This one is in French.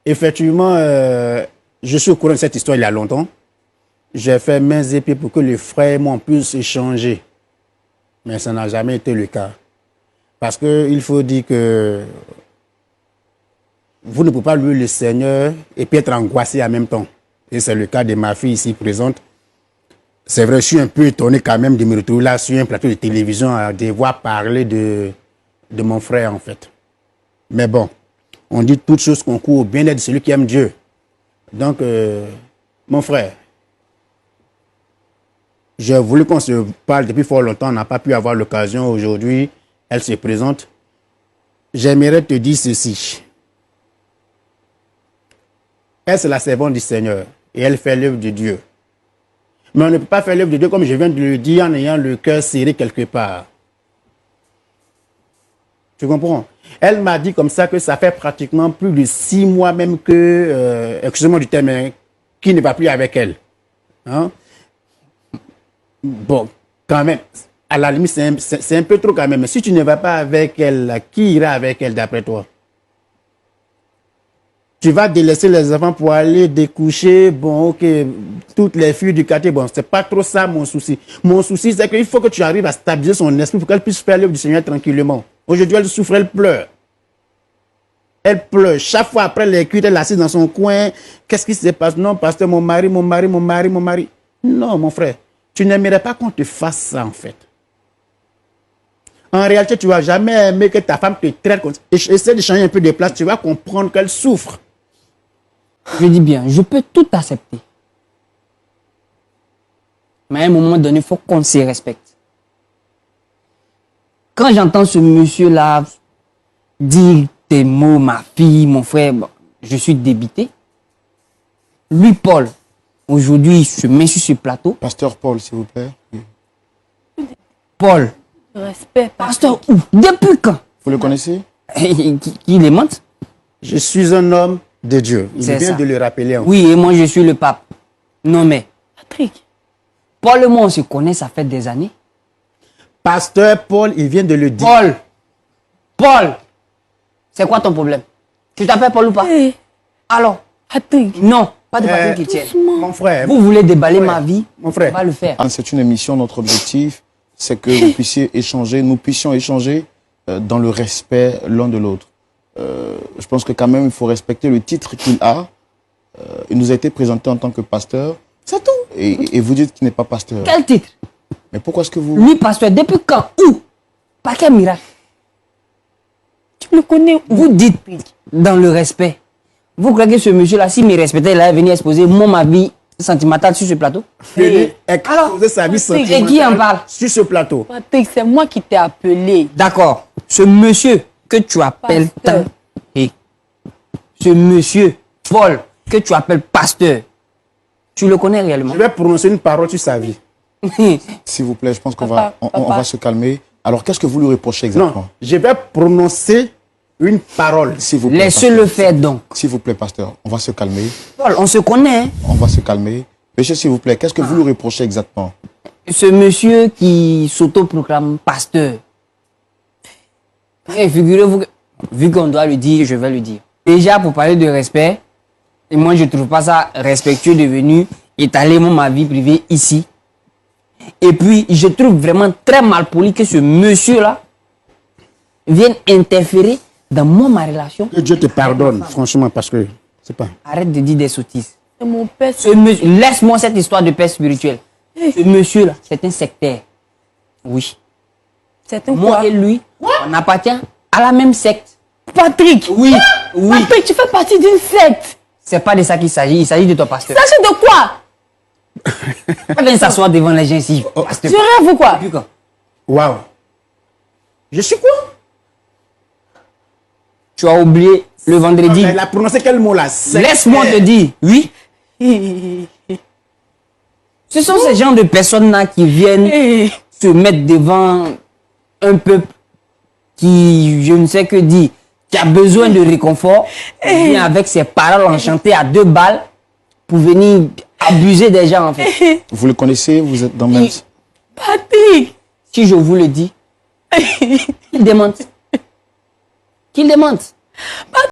Effectivement, je suis au courant de cette histoire il y a longtemps. J'ai fait mains et pieds pour que les frères et moi puissent échanger. Mais ça n'a jamais été le cas. Parce qu'il faut dire que vous ne pouvez pas louer le Seigneur et puis être angoissé en même temps. Et c'est le cas de ma fille ici présente. C'est vrai, je suis un peu étonné quand même de me retrouver là sur un plateau de télévision à devoir parler de mon frère en fait. Mais bon, on dit toutes choses concourent au bien-être de celui qui aime Dieu. Donc, mon frère, j'ai voulu qu'on se parle depuis fort longtemps, on n'a pas pu avoir l'occasion aujourd'hui, elle se présente. J'aimerais te dire ceci. Elle, c'est la servante du Seigneur et elle fait l'œuvre de Dieu. Mais on ne peut pas faire l'œuvre de Dieu comme je viens de le dire en ayant le cœur serré quelque part. Tu comprends? Elle m'a dit comme ça que ça fait pratiquement plus de 6 mois même que, excusez-moi du terme, qui ne va plus avec elle. Hein? Bon, quand même, à la limite, c'est un peu trop quand même. Mais si tu ne vas pas avec elle, qui ira avec elle d'après toi? Tu vas délaisser les enfants pour aller découcher, bon, ok, toutes les filles du quartier, bon, c'est pas trop ça mon souci. Mon souci, c'est qu'il faut que tu arrives à stabiliser son esprit pour qu'elle puisse faire l'œuvre du Seigneur tranquillement. Aujourd'hui, elle souffre, elle pleure. Elle pleure. Chaque fois après les cuites, elle est assise dans son coin. Qu'est-ce qui se passe? Non, pasteur, mon mari. Non, mon frère, tu n'aimerais pas qu'on te fasse ça, en fait. En réalité, tu ne vas jamais aimer que ta femme te traite comme ça. Essaie de changer un peu de place, tu vas comprendre qu'elle souffre. Je dis bien, je peux tout accepter. Mais à un moment donné, il faut qu'on se respecte. Quand j'entends ce monsieur-là dire des mots, ma fille, mon frère, bon, je suis débité. Lui, Paul, aujourd'hui, je mets sur ce plateau. Pasteur Paul, s'il vous plaît. Paul. Respect, Pasteur où? Depuis quand? Vous le connaissez? Qui les mente? Je suis un homme de Dieu. Il vient de le rappeler. Oui, et moi, je suis le pape. Non, mais. Patrick. Paul et moi, on se connaît, ça fait des années. Pasteur Paul, il vient de le dire. Paul, c'est quoi ton problème? Tu t'appelles Paul ou pas? Hey. Alors? Patrick. Non, pas de Patrick qui tienne. Mon frère. Vous voulez déballer ma vie? Mon frère. On va le faire. C'est une émission, notre objectif, c'est que vous puissiez échanger, nous puissions échanger dans le respect l'un de l'autre. Je pense que quand même, il faut respecter le titre qu'il a. Il nous a été présenté en tant que pasteur. C'est tout. Et vous dites qu'il n'est pas pasteur. Quel titre? Mais pourquoi est-ce que vous... Lui, pasteur, depuis quand? Où? Par quel miracle? Tu le connais où? Vous dites dans le respect. Vous croyez que ce monsieur-là, s'il me respectait, il allait venir exposer ma vie sentimentale sur ce plateau? Alors, sa vie et qui en parle? Sur ce plateau. Patrick, c'est moi qui t'ai appelé. D'accord. Ce monsieur que tu appelles tant, et ce monsieur, Paul, que tu appelles pasteur, tu le connais réellement? Je vais prononcer une parole sur sa vie. S'il vous plaît, je pense qu'on va, on va se calmer. Alors, qu'est-ce que vous lui reprochez exactement? Non, je vais prononcer une parole. S'il vous plaît. Laissez-le faire donc. S'il vous plaît, pasteur, on va se calmer. Paul, on se connaît. Hein? On va se calmer. Monsieur, s'il vous plaît, qu'est-ce que vous lui reprochez exactement? Ce monsieur qui s'autoproclame pasteur. Et figurez-vous, vu qu'on doit le dire, je vais le dire. Déjà, pour parler de respect, et moi je ne trouve pas ça respectueux de venir étaler ma vie privée ici. Et puis, je trouve vraiment très mal poli que ce monsieur-là vienne interférer dans ma relation. Que Dieu te pardonne, franchement, parce que c'est pas. Arrête de dire des sottises. C'est mon père. Laisse-moi cette histoire de père spirituel. Ce monsieur-là, c'est un sectaire. Oui. C'est un Moi quoi? et lui, on appartient à la même secte. Patrick. Oui, oui. Patrick, tu fais partie d'une secte. C'est pas de ça qu'il s'agit, il s'agit de ton pasteur. Sachez de quoi? Viens s'asseoir devant les gens ici. Pasteur. Tu rêves ou quoi? Depuis quand? Waouh. Je suis quoi? Tu as oublié le vendredi. Elle a prononcé quel mot là? Laisse-moi te dire, oui. Ce sont ces gens de personnes-là qui viennent se mettre devant un peuple qui, je ne sais que dire, qui a besoin de réconfort, vient avec ses paroles enchantées à 2 balles pour venir abuser des gens en fait. Vous le connaissez? Vous êtes dans le même... Patrick. Si je vous le dis, qu'il démente. Qu'il démente.